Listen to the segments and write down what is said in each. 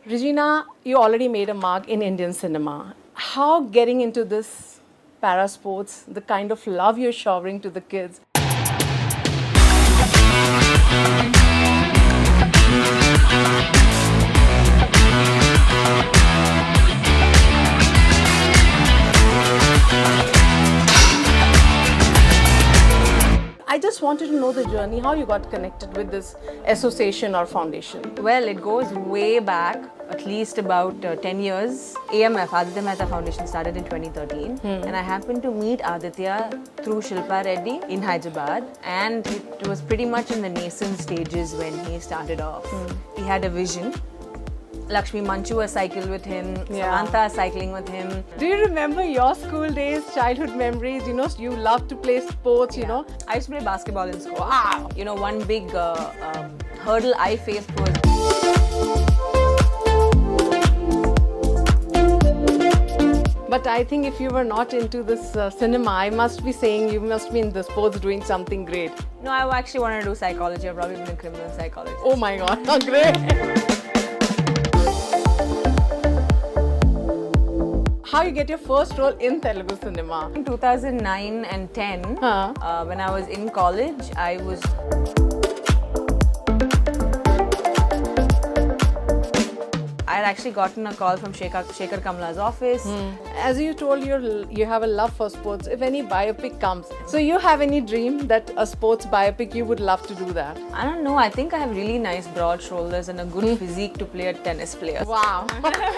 Regina, you already made a mark in Indian cinema. How getting into this para sports, the kind of love you're showering to the kids? I just wanted to know the journey, how you got connected with this association or foundation. Well, it goes way back, at least about 10 years. AMF, Aditya Mehta Foundation, started in 2013. And I happened to meet Aditya through Shilpa Reddy in Hyderabad. And it was pretty much in the nascent stages when he started off. He had a vision. Lakshmi Manchu was cycling with him, Samantha cycling with him. Do you remember your school days, childhood memories? You know, you loved to play sports, you know. I used to play basketball in school. Wow! You know, one big hurdle I faced was... But I think if you were not into this cinema, I must be saying you must be in the sports doing something great. No, I actually wanted to do psychology. I've probably been a criminal psychologist. Oh my God, oh, great! How you get your first role in Telugu cinema? In 2009 and 10, when I was in college, I had actually gotten a call from Shekhar Kamla's office. As you told, you have a love for sports. If any biopic comes, so you have any dream that a sports biopic you would love to do that? I don't know. I think I have really nice broad shoulders and a good physique to play a tennis player. Wow.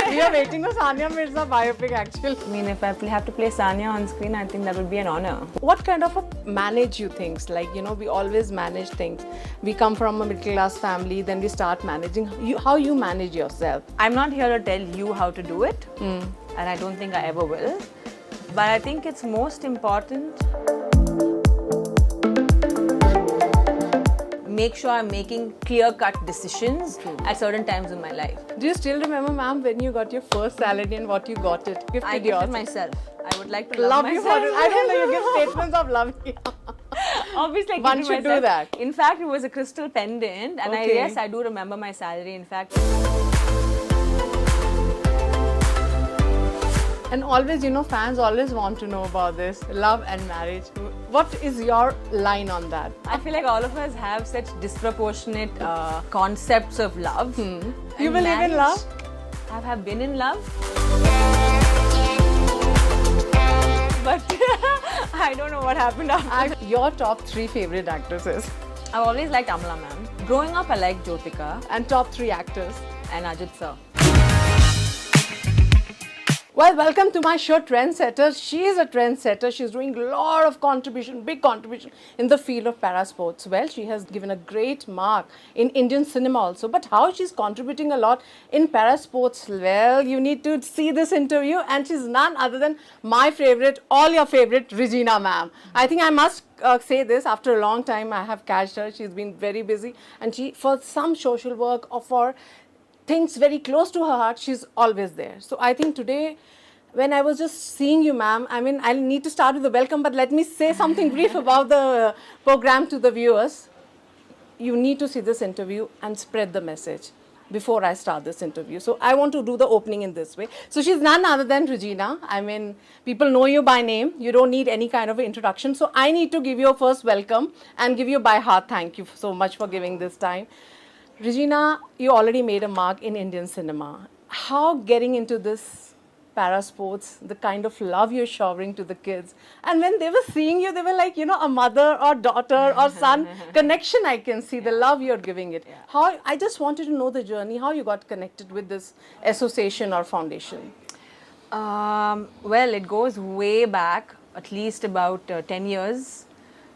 We are waiting for Sania Mirza biopic actually. I mean, if I have to play Sania on screen, I think that would be an honor. What kind of a manage you things? Like, you know, we always manage things. We come from a middle class family, then we start managing. How you manage yourself? I'm not here to tell you how to do it, and I don't think I ever will. But I think it's most important. Make sure I'm making clear-cut decisions at certain times in my life. Do you still remember, ma'am, when you got your first salary and what you got it? I gifted myself. I would like to love you myself. for it. I don't know, you give statements of love. Obviously, one should do that. In fact, it was a crystal pendant, and yes, I do remember my salary. In fact. And always, you know, fans always want to know about this, love and marriage. What is your line on that? I feel like all of us have such disproportionate concepts of love. You believe in love? I have been in love. But I don't know what happened after. Your top 3 favorite actresses? I've always liked Amla ma'am. Growing up, I liked Jyotika. And top 3 actors? And Ajit sir. Well, welcome to my show, Trendsetters. She is a trendsetter. She's doing a lot of contribution, big contribution in the field of para sports. Well, she has given a great mark in Indian cinema also. But how she's contributing a lot in para sports, well, you need to see this interview. And she's none other than my favorite, all your favorite, Regina ma'am. I think I must say this, after a long time I have catched her. She's been very busy. And she, for some social work or for things very close to her heart, she's always there. So I think today, when I was just seeing you, ma'am, I mean, I'll need to start with the welcome, but let me say something brief about the program to the viewers. You need to see this interview and spread the message before I start this interview. So I want to do the opening in this way. So she's none other than Regina. I mean, people know you by name. You don't need any kind of introduction. So I need to give you a first welcome and give you by heart thank you so much for giving this time. Regina, you already made a mark in Indian cinema. How getting into this para sports, the kind of love you're showering to the kids. And when they were seeing you, they were like, you know, a mother or daughter or son connection I can see, the love you're giving it. How, I just wanted to know the journey, how you got connected with this association or foundation. Well, it goes way back, at least about 10 years.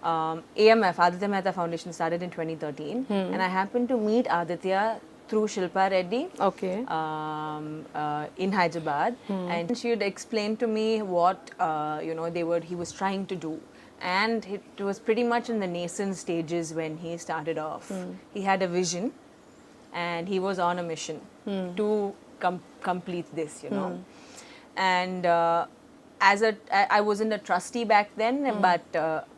AMF, Aditya Mehta Foundation, started in 2013. And I happened to meet Aditya through Shilpa Reddy in Hyderabad. And she had explained to me what he was trying to do. And it was pretty much in the nascent stages when he started off. He had a vision and he was on a mission to complete this, you know. And I wasn't a trustee back then, but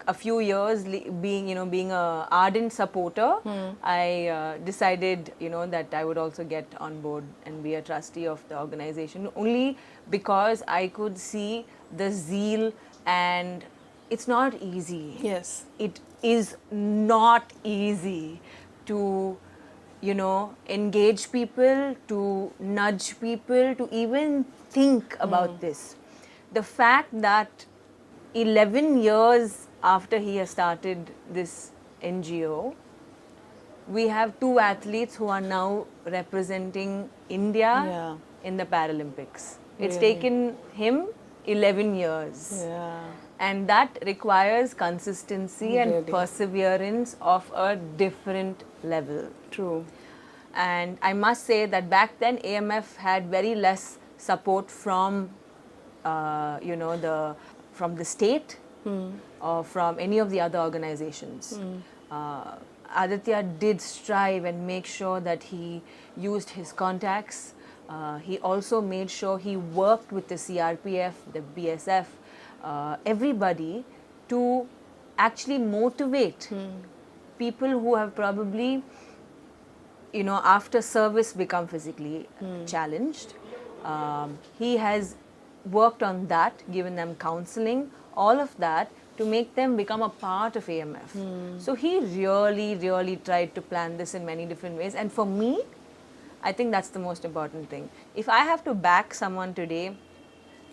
a few years being a ardent supporter, I decided that I would also get on board and be a trustee of the organization, only because I could see the zeal, and it's not easy. Yes. It is not easy to engage people, to nudge people, to even think about this. The fact that 11 years after he has started this NGO, we have 2 athletes who are now representing India in the Paralympics. It's taken him 11 years. Yeah. And that requires consistency and Really. perseverance of a different level. True. And I must say that back then AMF had very less support from from the state or from any of the other organizations. Aditya did strive and make sure that he used his contacts. He also made sure he worked with the CRPF, the BSF, everybody to actually motivate people who have probably, after service become physically challenged. He has worked on that, given them counseling, all of that to make them become a part of AMF. So he really, really tried to plan this in many different ways. And for me, I think that's the most important thing. If I have to back someone today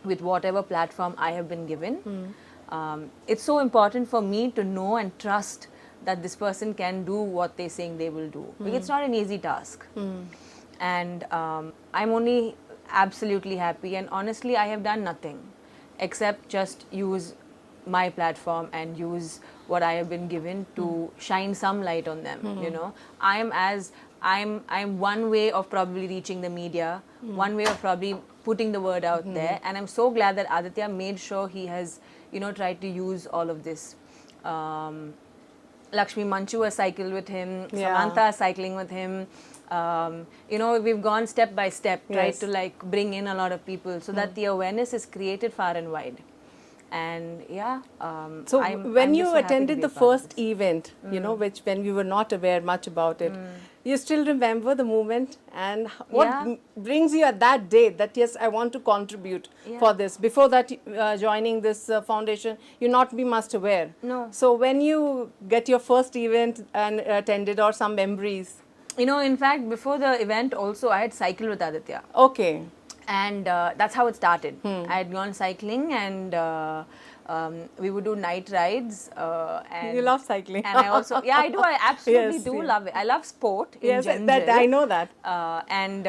with whatever platform I have been given, it's so important for me to know and trust that this person can do what they're saying they will do. Because it's not an easy task. And I'm only absolutely happy, and honestly I have done nothing except just use my platform and use what I have been given to shine some light on them. I'm one way of probably reaching the media, one way of probably putting the word out there, and I'm so glad that Aditya made sure he has tried to use all of this. Lakshmi Manchu has cycled with him, Samantha is cycling with him. We've gone step by step, tried to bring in a lot of people so that the awareness is created far and wide. And so when you attended the first event, event, which when we were not aware much about it, you still remember the moment, and what brings you at that day that yes, I want to contribute for this? Before that, joining this foundation, you not be much aware. No. So when you get your first event and attended, or some memories? In fact, before the event also, I had cycled with Aditya. Okay. And that's how it started. I had gone cycling, and we would do night rides. And you love cycling. And I also, I do. I absolutely Yes, do love it. I love sport in Yes, general. that I know that. And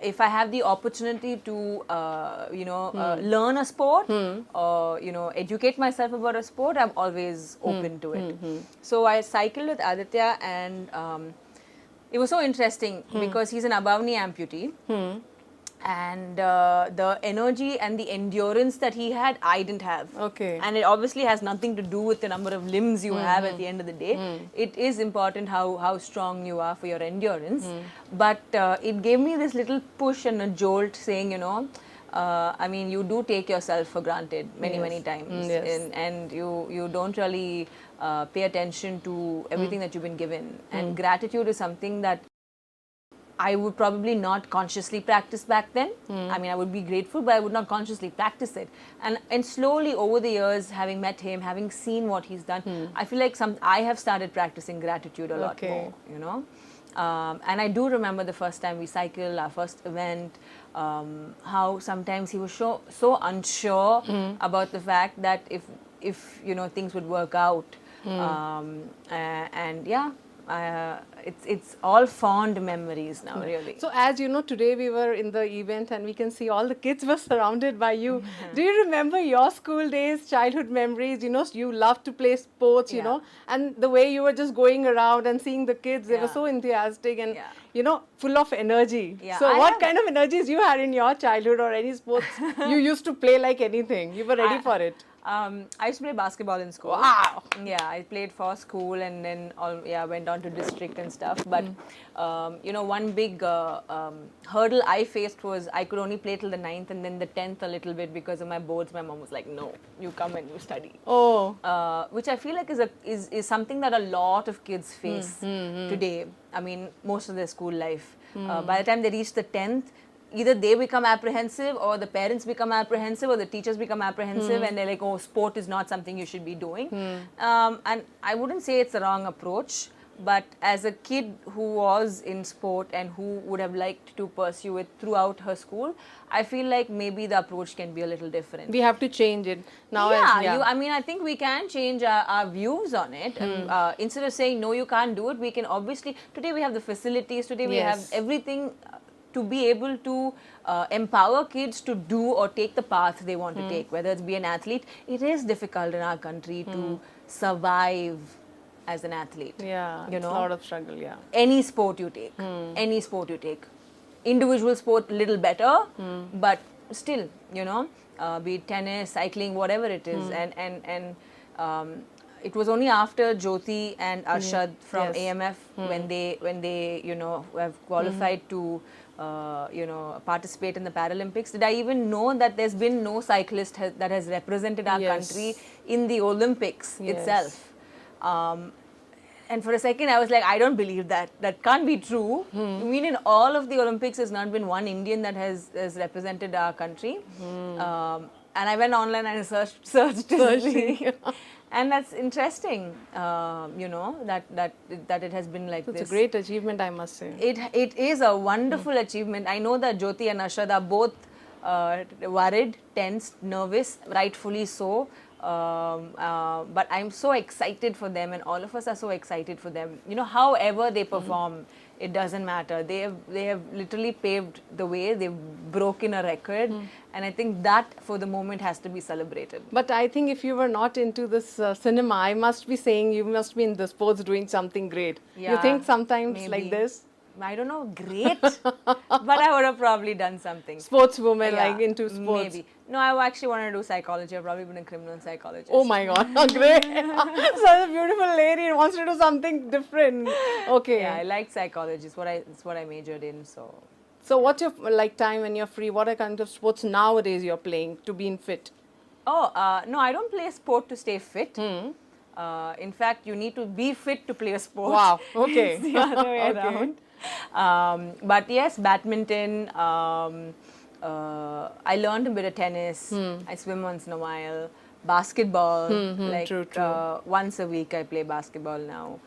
if I have the opportunity to, learn a sport or educate myself about a sport, I'm always open to it. So I cycled with Aditya, and it was so interesting because he's an Abhavani amputee. And the energy and the endurance that he had, I didn't have. Okay. And it obviously has nothing to do with the number of limbs you have at the end of the day. It is important how strong you are for your endurance. But it gave me this little push and a jolt saying, you do take yourself for granted many times. And you don't really pay attention to everything that you've been given. And gratitude is something that I would probably not consciously practice back then. I would be grateful, but I would not consciously practice it. And slowly over the years, having met him, having seen what he's done, I feel like I have started practicing gratitude a lot more, and I do remember the first time we cycled, our first event, how sometimes he was so unsure about the fact that if things would work out. It's all fond memories now, really. So as you know, today we were in the event and we can see all the kids were surrounded by you. Do you remember your school days, childhood memories? You loved to play sports, and the way you were just going around and seeing the kids, they were so enthusiastic and, full of energy. So what kind of energies you had in your childhood, or any sports you used to play like anything? You were ready for it? I used to play basketball in school. Wow. Yeah, I played for school and then went on to district and stuff. But one big hurdle I faced was I could only play till the 9th and then the 10th a little bit because of my boards. My mom was like, "No, you come and you study." Oh. Which I feel like is something that a lot of kids face today. I mean, most of their school life. By the time they reach the 10th, either they become apprehensive or the parents become apprehensive or the teachers become apprehensive and they're like, oh, sport is not something you should be doing. And I wouldn't say it's the wrong approach, but as a kid who was in sport and who would have liked to pursue it throughout her school, I feel like maybe the approach can be a little different. We have to change it now. I mean, I think we can change our views on it. Instead of saying, no, you can't do it, we can obviously, today we have the facilities, today we have everything to be able to empower kids to do or take the path they want to take, whether it's be an athlete. It is difficult in our country to survive as an athlete. Yeah, it's a lot of struggle, yeah. Any sport you take, individual sport little better, but still, be it tennis, cycling, whatever it is, and it was only after Jyoti and Arshad from AMF when they have qualified to participate in the Paralympics, did I even know that there's been no cyclist that has represented our country in the Olympics itself. And for a second I was like, I don't believe that. That can't be true. I mean, in all of the Olympics there's not been one Indian that has represented our country. And I went online and searched it. And that's interesting, that it has been like this. It's a great achievement, I must say. It is a wonderful achievement. I know that Jyoti and Arshad are both worried, tense, nervous, rightfully so. But I'm so excited for them, and all of us are so excited for them. However they perform, it doesn't matter. They have literally paved the way. They've broken a record, and I think that for the moment has to be celebrated. But I think if you were not into this cinema, I must be saying you must be in the sports doing something great. You think sometimes like this? I don't know, great, but I would have probably done something. Sportswoman, like into sports. Maybe. No, I actually wanted to do psychology. I've probably been a criminal psychologist. Oh my God, great. Such a beautiful lady who wants to do something different. Okay. Yeah, I like psychology. It's what I majored in. So what's your time when you're free? What are kind of sports nowadays you're playing to be fit? Oh, no, I don't play a sport to stay fit. In fact, you need to be fit to play a sport. Wow, okay. It's the other way around. But yes, badminton. I learned a bit of tennis. I swim once in a while. Basketball. True. Once a week I play basketball now.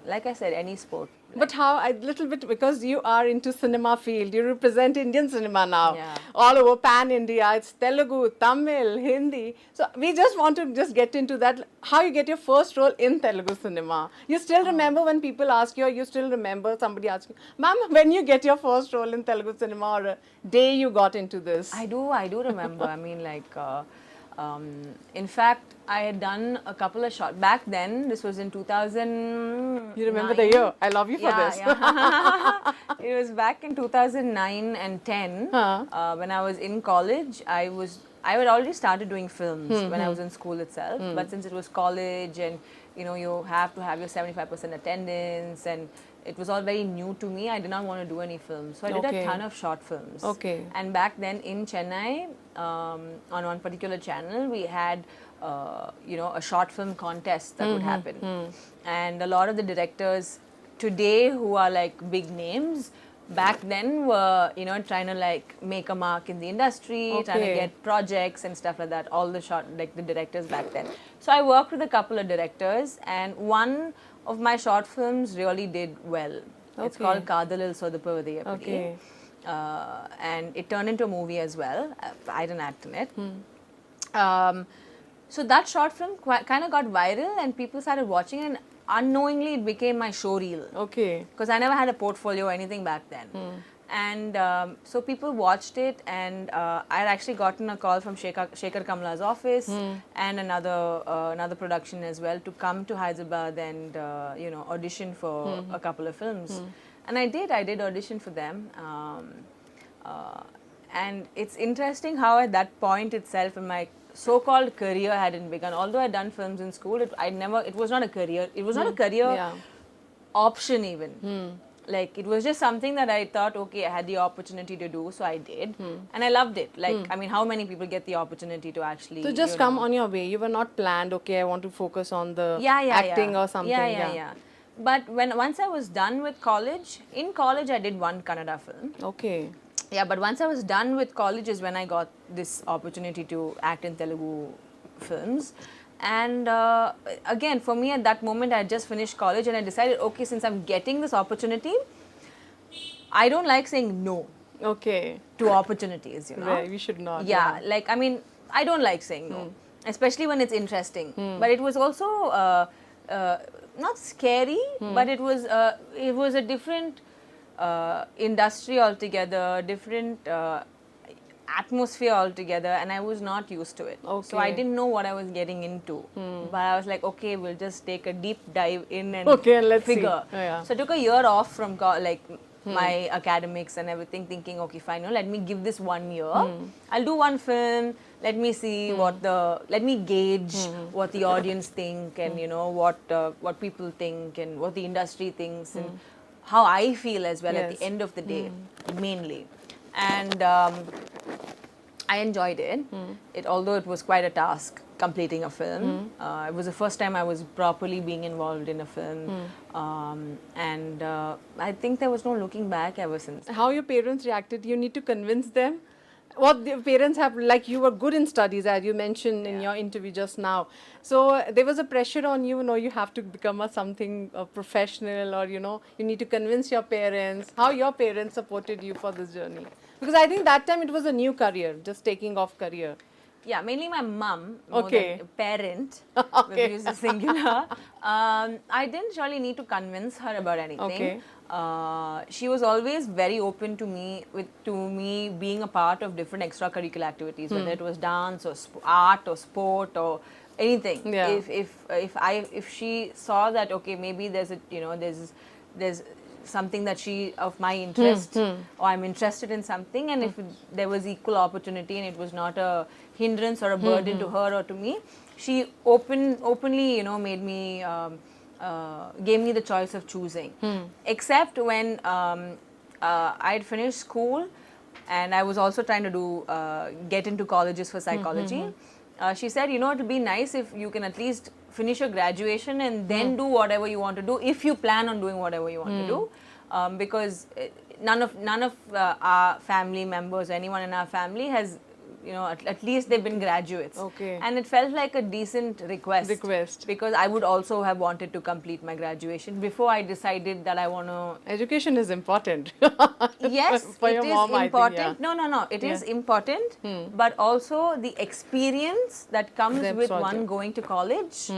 Like I said, any sport. But how, a little bit, because you are into cinema field, you represent Indian cinema now, all over pan-India, it's Telugu, Tamil, Hindi. So we just want to just get into that, how you get your first role in Telugu cinema. You still remember when people ask you, or you still remember somebody asking, ma'am, when you get your first role in Telugu cinema, or a day you got into this? I do remember. I mean, in fact, I had done a couple of shots. Back then, this was in 2000. You remember the year? I love you for this. Yeah. It was back in 2009 and 10 when I was in college. I had already started doing films when I was in school itself. But since it was college and you have to have your 75% attendance, and it was all very new to me. I did not want to do any films. So I did a ton of short films. And back then in Chennai, on one particular channel, we had a short film contest that would happen. And a lot of the directors today who are like big names, back then were, trying to make a mark in the industry, trying to get projects and stuff like that, all the the directors back then. So I worked with a couple of directors, and one of my short films really did well. It's called Kadalil Sodapavadi Appadi. And it turned into a movie as well. I didn't act in it. So that short film kind of got viral and people started watching it, and unknowingly it became my show reel. Because I never had a portfolio or anything back then. And so people watched it, and I had actually gotten a call from Shekhar Kamla's office and another production as well to come to Hyderabad and audition for a couple of films. And I did audition for them. And it's interesting how at that point itself in my so-called career hadn't begun. Although I'd done films in school, it was not a career. It was not a career Yeah. option even. Like, it was just something that I thought, okay, I had the opportunity to do, so I did. And I loved it. Like, I mean, how many people get the opportunity to actually... So just come on your way. You were not planned, okay, I want to focus on the acting or something. Yeah. But once I was done with college, in college I did one Kannada film. Okay. Yeah, but once I was done with college is when I got this opportunity to act in Telugu films. And again, for me at that moment, I had just finished college and I decided, okay, since I'm getting this opportunity, I don't like saying no Okay. to opportunities, you know. Right, we should not. Yeah, like, I mean, I don't like saying no, especially when it's interesting. But it was also not scary, but it was a different industry altogether, different atmosphere altogether, and I was not used to it. So I didn't know what I was getting into. But I was like, okay, we'll just take a deep dive in and let's figure. see. Yeah. So I took a year off from my academics and everything, thinking, okay, fine, let me give this 1 year. I'll do one film. Let me see let me gauge what the audience think, and what people think, and what the industry thinks, and how I feel as well at the end of the day, mainly. And I enjoyed it. Although it was quite a task completing a film. It was the first time I was properly being involved in a film, and I think there was no looking back ever since. How your parents reacted? You need to convince them. What the parents have, like, you were good in studies, as you mentioned in your interview just now. So there was a pressure on you, you have to become a professional, or you need to convince your parents. How your parents supported you for this journey? Because I think that time it was a new career, just taking off career. Yeah, mainly my mum, more than parent, if we use the singular. I didn't really need to convince her about anything. She was always very open to me being a part of different extracurricular activities, whether it was dance or art or sport or anything. Yeah. If she saw that, okay, maybe there's something that of my interest, or I'm interested in something, and if there was equal opportunity and it was not a hindrance or a burden to her or to me, she openly made me gave me the choice of choosing. Except when I'd finished school and I was also trying to get into colleges for psychology. She said, it'll be nice if you can at least finish your graduation and then do whatever you want to do, if you plan on doing whatever you want to do, because none of our family members, anyone in our family has, at least they've been graduates. And it felt like a decent request, because I would also have wanted to complete my graduation before I decided that I want to... Education is important. Yes, for it your is mom, important. I think, No, it is important, but also the experience that comes with one going to college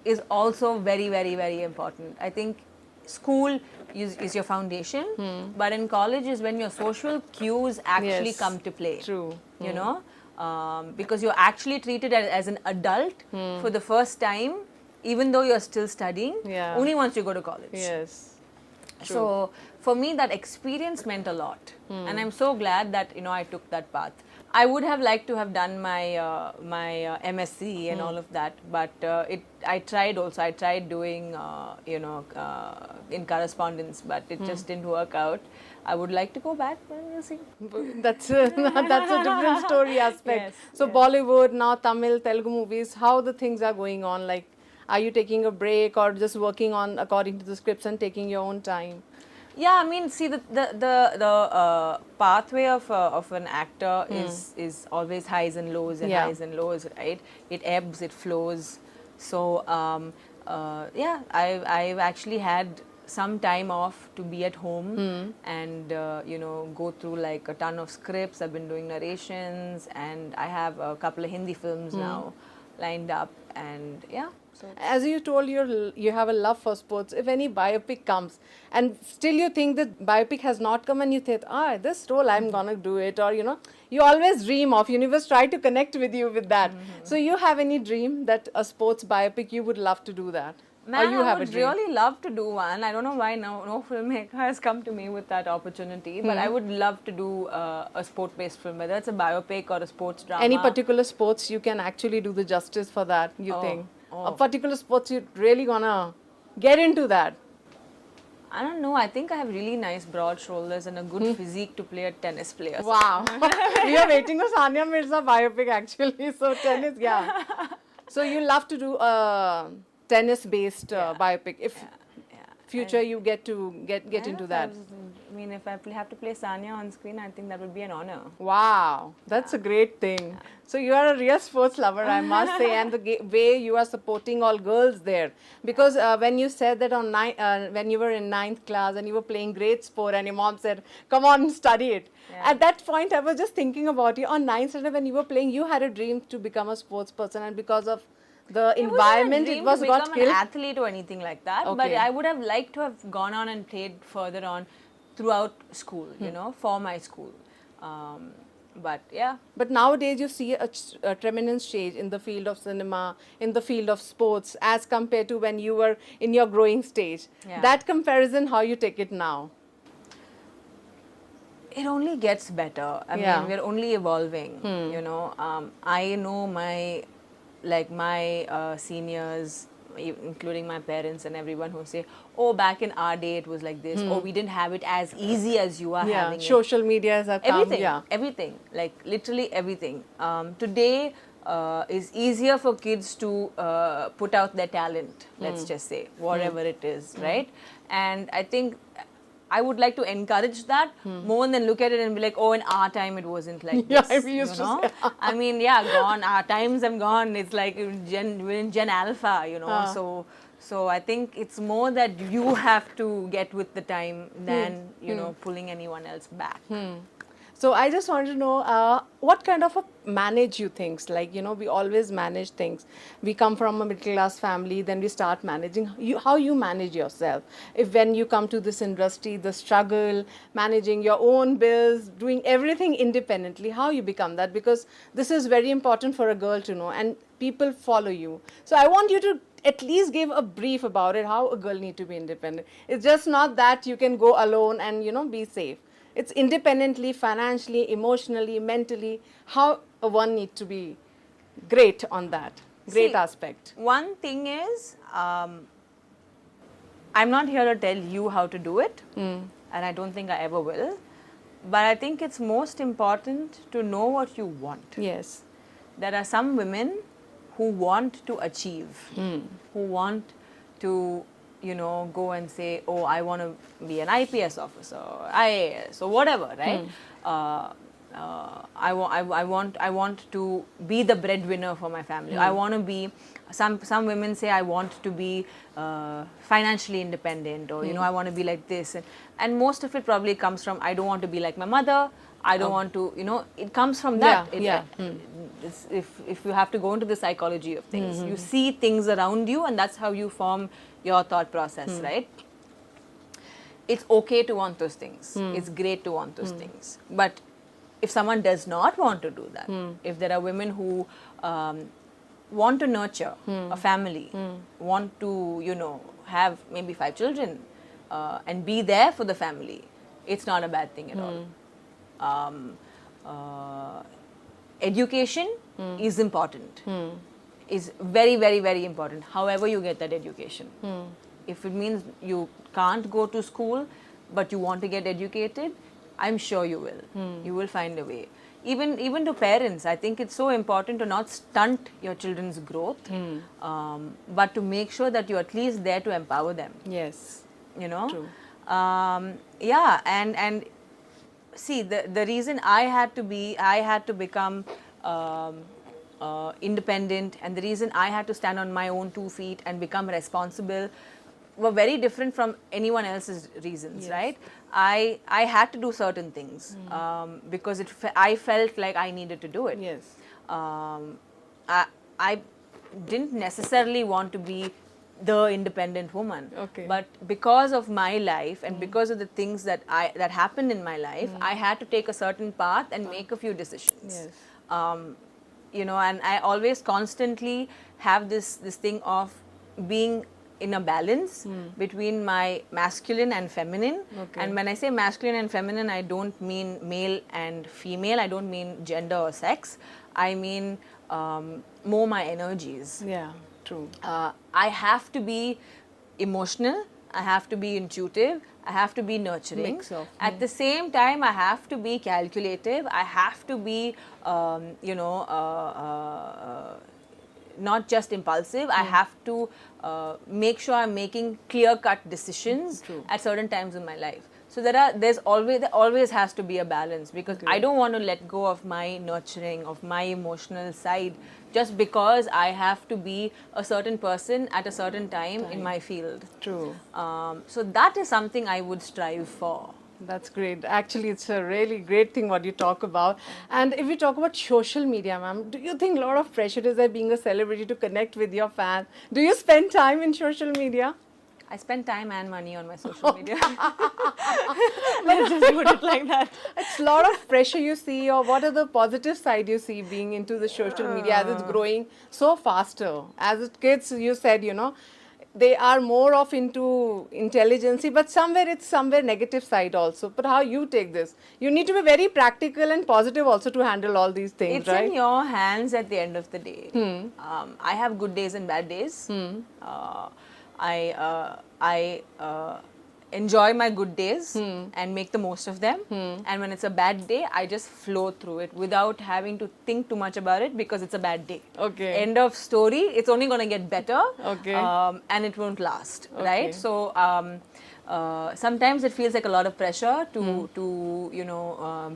is also very, very, very important. I think school is your foundation, but in college is when your social cues actually come to play. True. Because you're actually treated as an adult for the first time, even though you're still studying, only once you go to college. Yes. True. So for me, that experience meant a lot, and I'm so glad that I took that path. I would have liked to have done my MSc and all of that, but I tried also. I tried doing in correspondence, but it just didn't work out. I would like to go back, but we'll see. That's a different story aspect. Yes, so Bollywood, now Tamil, Telugu movies, how the things are going on? Like, are you taking a break or just working on according to the scripts and taking your own time? Yeah, I mean, see, the pathway of an actor is always highs and lows and highs and lows, right? It ebbs, it flows. So I've actually had some time off to be at home and go through like a ton of scripts. I've been doing narrations, and I have a couple of Hindi films now lined up, and yeah. So. As you told, you have a love for sports. If any biopic comes and still you think that biopic has not come, and you think, this role I'm gonna do it, or you always dream of, universe try to connect with you with that. So you have any dream that a sports biopic you would love to do that? Man, you I have a would dream? really love to do one. I don't know why no filmmaker has come to me with that opportunity, but I would love to do a sport-based film, whether it's a biopic or a sports drama. Any particular sports you can actually do the justice for that, you think? A particular sports you're really gonna get into that? I don't know. I think I have really nice broad shoulders and a good physique to play a tennis player. Wow. We are waiting for Sania Mirza biopic actually. So tennis, yeah. So you love to do a tennis-based biopic. If Yeah. future you get to get Yeah, into if that. I mean, if I have to play Sanya on screen, I think that would be an honor. Wow, that's a great thing. So you are a real sports lover, I must say, and the way you are supporting all girls there. Because when you said that on when you were in 9th class and you were playing great sport, and your mom said, "Come on, study it." Yeah. At that point, I was just thinking about you on 9th standard when you were playing. You had a dream to become a sports person, and because of the environment, it was to got become killed. an athlete or anything like that. But Okay. I would have liked to have gone on and played further on throughout school. You know, for my school. But yeah. But nowadays you see a tremendous change in the field of cinema, in the field of sports, as compared to when you were in your growing stage. Yeah. That comparison, how you take it now? It only gets better. I Yeah. mean, we're only evolving. You know, I know my seniors, including my parents and everyone, who say, "Oh, back in our day it was like this. Oh, we didn't have it as easy as you are Yeah, having it." social media has come. Everything, Yeah. everything, like literally everything. Today is easier for kids to put out their talent, let's just say, whatever it is, right? And I think I would like to encourage that more than look at it and be like, "Oh, in our time it wasn't like Yeah, this." we used you to know? say. I mean, yeah, gone. Our times have gone. It's like we're in Gen Alpha, you know. So I think it's more that you have to get with the time than you know pulling anyone else back. So I just wanted to know what kind of a manage you things, like, you know, we always manage things. We come from a middle class family, then we start managing. How you manage yourself? If when you come to this industry, the struggle, managing your own bills, doing everything independently, how you become that? Because this is very important for a girl to know, and people follow you. So I want you to at least give a brief about it, how a girl need to be independent. It's just not that you can go alone and, you know, be safe. It's independently, financially, emotionally, mentally, how a one need to be great on that, great See, aspect. One thing is, I'm not here to tell you how to do it, and I don't think I ever will. But I think it's most important to know what you want. Yes. There are some women who want to achieve, who want to, you know, go and say, "Oh, I want to be an IPS officer, IAS, or whatever," right? I want to be the breadwinner for my family. I want to be. Some women say, "I want to be financially independent," or you know, "I want to be like this," and most of it probably comes from, "I don't want to be like my mother. I don't want to," you know, it comes from that. If you have to go into the psychology of things, you see things around you, and that's how you form your thought process, right? It's okay to want those things. It's great to want those things. But if someone does not want to do that, if there are women who want to nurture a family, want to, you know, have maybe 5 children and be there for the family, it's not a bad thing at all. Education is important. Is very, very, very important. However you get that education. If it means you can't go to school, but you want to get educated, I'm sure you will. You will find a way. Even to parents, I think it's so important to not stunt your children's growth, but to make sure that you're at least there to empower them. Yes. You know? True. Yeah, and see, the reason I had to become independent, and the reason I had to stand on my own 2 feet and become responsible were very different from anyone else's reasons, right? I had to do certain things because I felt like I needed to do it. Yes. I didn't necessarily want to be the independent woman, Okay. but because of my life and because of the things that happened in my life, I had to take a certain path and make a few decisions. Yes. You know, and I always constantly have this thing of being in a balance between my masculine and feminine. Okay. And when I say masculine and feminine, I don't mean male and female. I don't mean gender or sex. I mean more my energies. Yeah, true. I have to be emotional. I have to be intuitive. I have to be nurturing. Mix of, At the same time, I have to be calculative. I have to be, not just impulsive. I have to make sure I'm making clear-cut decisions at certain times in my life. So there always has to be a balance, because I don't want to let go of my nurturing, of my emotional side, just because I have to be a certain person at a certain time in my field. True. So that is something I would strive for. That's great. Actually, it's a really great thing what you talk about. And if we talk about social media, ma'am, do you think a lot of pressure is there being a celebrity to connect with your fans? Do you spend time in social media? I spend time and money on my social media. Let's just put it like that. It's a lot of pressure you see, or what are the positive side you see being into the social media as it's growing so faster? As kids, you said, they are more of into intelligence, but it's somewhere negative side also. But how you take this? You need to be very practical and positive also to handle all these things, It's right? in your hands at the end of the day. I have good days and bad days. I enjoy my good days and make the most of them. And when it's a bad day, I just flow through it without having to think too much about it, because it's a bad day. Okay. End of story. It's only going to get better. Okay. And it won't last, right? So sometimes it feels like a lot of pressure to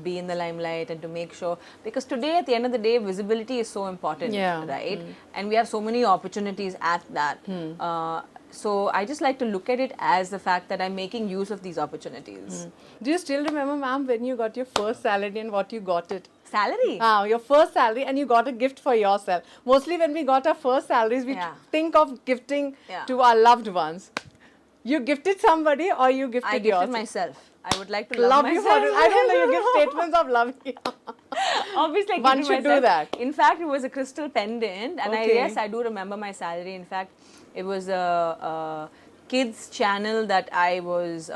be in the limelight and to make sure, because today at the end of the day, visibility is so important, right? And we have so many opportunities at that. So I just like to look at it as the fact that I'm making use of these opportunities. Do you still remember, ma'am, when you got your first salary and what you got it? Salary? Your first salary, and you got a gift for yourself. Mostly when we got our first salaries, we think of gifting to our loved ones. You gifted somebody or you gifted I yourself? gifted myself. I would like to love myself. You for it. I don't know, you give statements of love. Obviously, I one gifted should myself. do that. In fact, it was a crystal pendant, and I do remember my salary. In fact, it was a kids channel that I was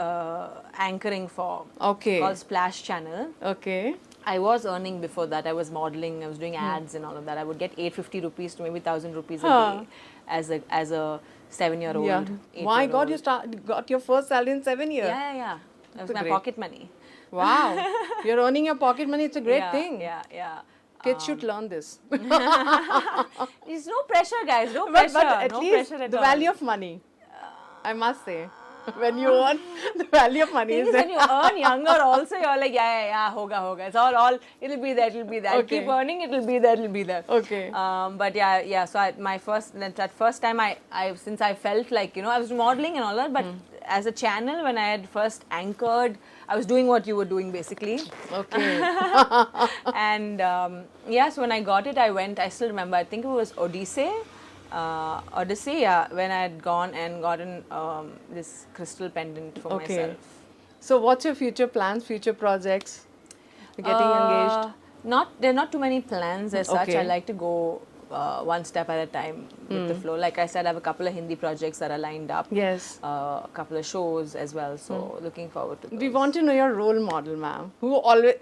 anchoring for. Okay. Called Splash Channel. Okay. I was earning before that. I was modeling. I was doing ads and all of that. I would get 850 rupees to maybe 1,000 rupees a day as a 7-year-old. Yeah. My God, you got your first salary in 7 years. Yeah. That was my pocket money. Wow. You're earning your pocket money. It's a great thing. Yeah. Kids should learn this. There's no pressure, guys. No pressure. But at no least pressure at the all. value of money, I must say. When you earn, the value of money is there. When you earn younger also, you're like, yeah, hoga. It's all, it'll be there. Okay. Keep earning, it'll be there. Okay. But yeah, so that first time since I felt like, I was modeling and all that, but as a channel, when I had first anchored, I was doing what you were doing basically. Okay. And so when I got it, I still remember, I think it was Odyssey, when I had gone and gotten this crystal pendant for myself. So what's your future plans, future projects? You're getting engaged? There are not too many plans as such. Okay. I like to go one step at a time with the flow. Like I said, I have a couple of Hindi projects that are lined up. Yes. A couple of shows as well. So looking forward to those. We want to know your role model, ma'am. Who always...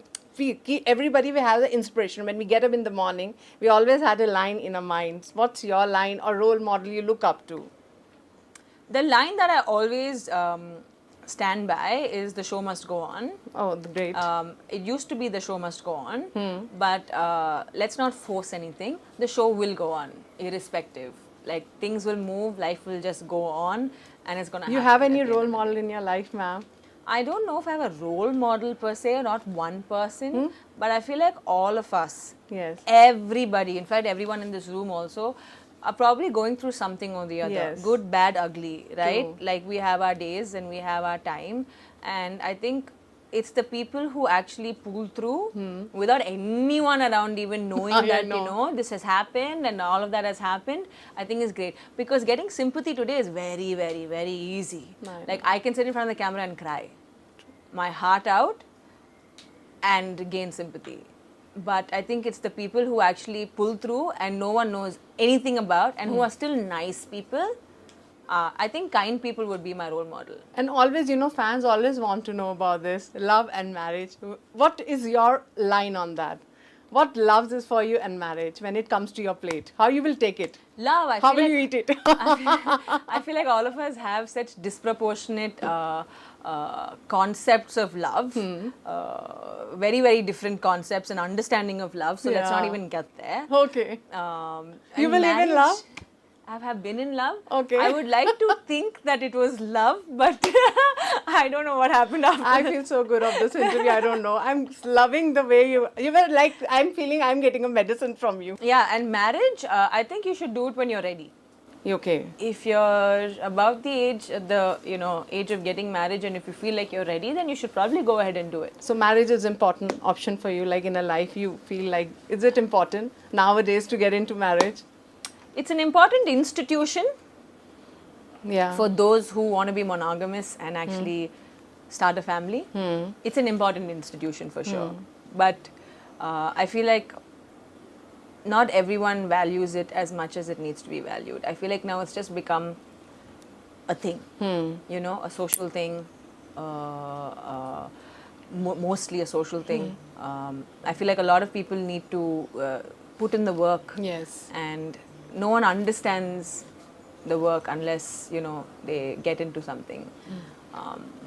Everybody will have the inspiration. When we get up in the morning, we always had a line in our minds. What's your line or role model you look up to? The line that I always stand by is the show must go on. Oh, great. It used to be the show must go on, but let's not force anything. The show will go on, irrespective. Like things will move, life will just go on, and it's gonna happen. You have any role model in your life, ma'am? I don't know if I have a role model per se, not one person, but I feel like all of us, everybody, in fact everyone in this room also, are probably going through something or the other. Good, bad, ugly, right? True. Like we have our days and we have our time, and I think it's the people who actually pull through without anyone around even knowing that this has happened and all of that has happened. I think is great, because getting sympathy today is very, very, very easy. Like I can sit in front of the camera and cry my heart out and gain sympathy. But I think it's the people who actually pull through and no one knows anything about, and who are still nice people, I think kind people would be my role model. And always, fans always want to know about this love and marriage. What is your line on that? What love is for you and marriage when it comes to your plate? How you will take it? Love, I How feel will like, you eat it? I feel like all of us have such disproportionate concepts of love, very, very different concepts and understanding of love. So let's not Yeah. even get there. Okay. You And believe in love? Have been in love. Okay. I would like to think that it was love, but I don't know what happened after. I feel so good of this interview. I don't know. I'm loving the way you were like, I'm feeling I'm getting a medicine from you. Yeah, and marriage, I think you should do it when you're ready. Okay. If you're about the age of getting married, and if you feel like you're ready, then you should probably go ahead and do it. So marriage is important option for you. Like in a life, you feel like, is it important nowadays to get into marriage? It's an important institution Yeah. for those who want to be monogamous and actually start a family. It's an important institution for sure. But I feel like not everyone values it as much as it needs to be valued. I feel like now it's just become a thing, a social thing, mostly a social thing. I feel like a lot of people need to put in the work. Yes. And no one understands the work unless they get into something.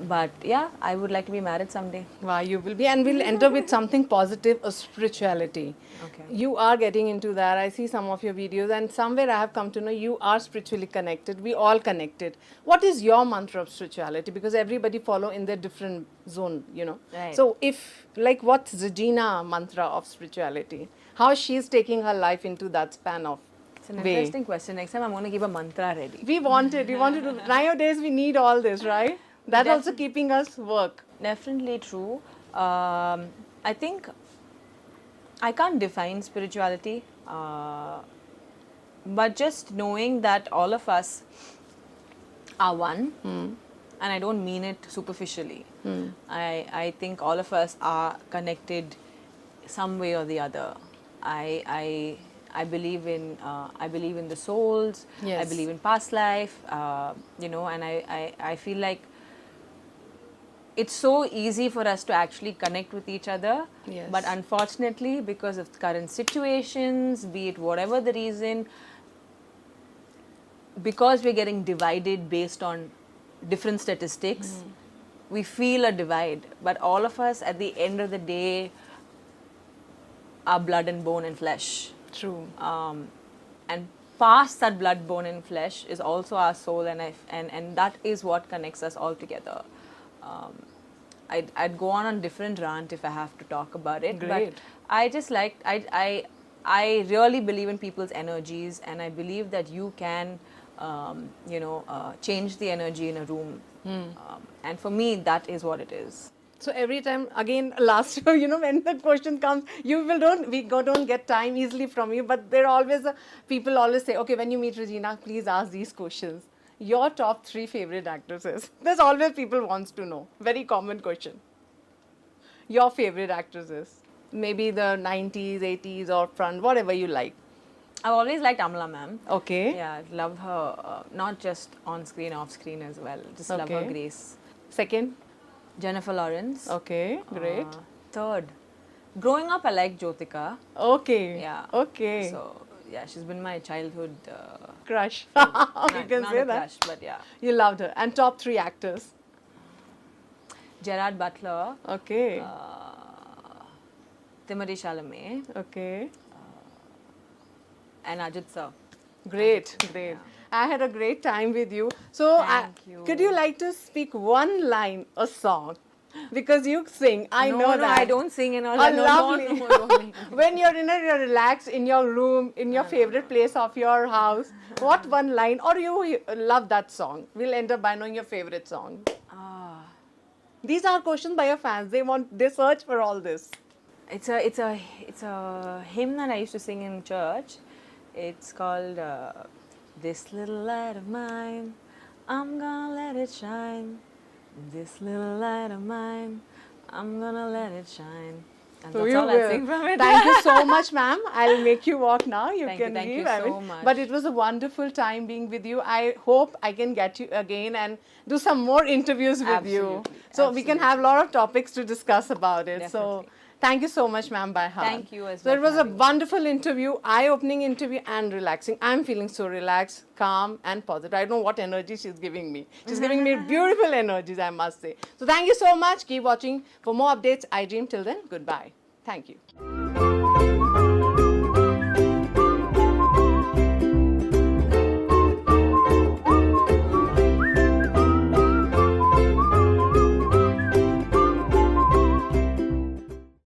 But yeah, I would like to be married someday. Wow, you will be, and we'll enter with something positive, a spirituality. Okay. You are getting into that. I see some of your videos, and somewhere I have come to know you are spiritually connected. We all connected. What is your mantra of spirituality? Because everybody follow in their different zone, Right. So if, like, what's Regina mantra of spirituality? How she's taking her life into that span of It's an way. interesting question. Next time I'm going to give a mantra ready. We wanted to, nowadays we need all this, right? That also keeping us work. Definitely true. I think I can't define spirituality, but just knowing that all of us are one, and I don't mean it superficially. I think all of us are connected some way or the other. I believe in the souls. Yes. I believe in past life. And I feel like it's so easy for us to actually connect with each other. Yes. But unfortunately, because of current situations, be it whatever the reason, because we're getting divided based on different statistics, we feel a divide. But all of us, at the end of the day, are blood and bone and flesh. True. And past that blood, bone, and flesh is also our soul, and that is what connects us all together. I'd go on a different rant if I have to talk about it. Great. But I just I really believe in people's energies, and I believe that you can, change the energy in a room. And for me, that is what it is. So every time, again, last, when the question comes, we don't get time easily from you, but there are always, people always say, okay, when you meet Regina, please ask these questions. Your top 3 favorite actresses. There's always people wants to know. Very common question. Your favorite actresses. Maybe the 90s, 80s or front, whatever you like. I've always liked Amla ma'am. Okay. Yeah, I love her, not just on screen, off screen as well. Just love her Okay. grace. Second. Jennifer Lawrence. Okay, great. Third, growing up, I liked Jyotika. Okay. Yeah. Okay. So yeah, she's been my childhood. Crush. You can not say a that. crush, but yeah. You loved her. And top 3 actors. Gerard Butler, Okay. Timothy Chalamet, Okay. and Ajit sir. Great, great. I had a great time with you. So, Thank you. could you like to speak one line, a song? Because you sing, I know No, that. I don't sing and all A that. No, lovely. don't. When you're you're relaxed in your room, in your favorite place of your house, what one line, or you love that song? We'll end up by knowing your favorite song. These are questions by your fans. They search for all this. It's a hymn that I used to sing in church. It's called "This Little Light of Mine, I'm gonna let it shine. This little light of mine, I'm gonna let it shine." And So that's you all I'll will. take from it. Thank you so much, ma'am. I'll make you walk now. You Thank can you leave. so much. But it was a wonderful time being with you. I hope I can get you again and do some more interviews with you. Absolutely, So we can have a lot of topics to discuss about it. So Definitely. thank you so much, ma'am, by heart. Thank you as So well it for was a having me. wonderful interview, eye-opening interview and relaxing. I'm feeling so relaxed, calm and positive. I don't know what energy she's giving me. She's giving me beautiful energies, I must say. So thank you so much. Keep watching for more updates. iDream. Till then, goodbye. Thank you.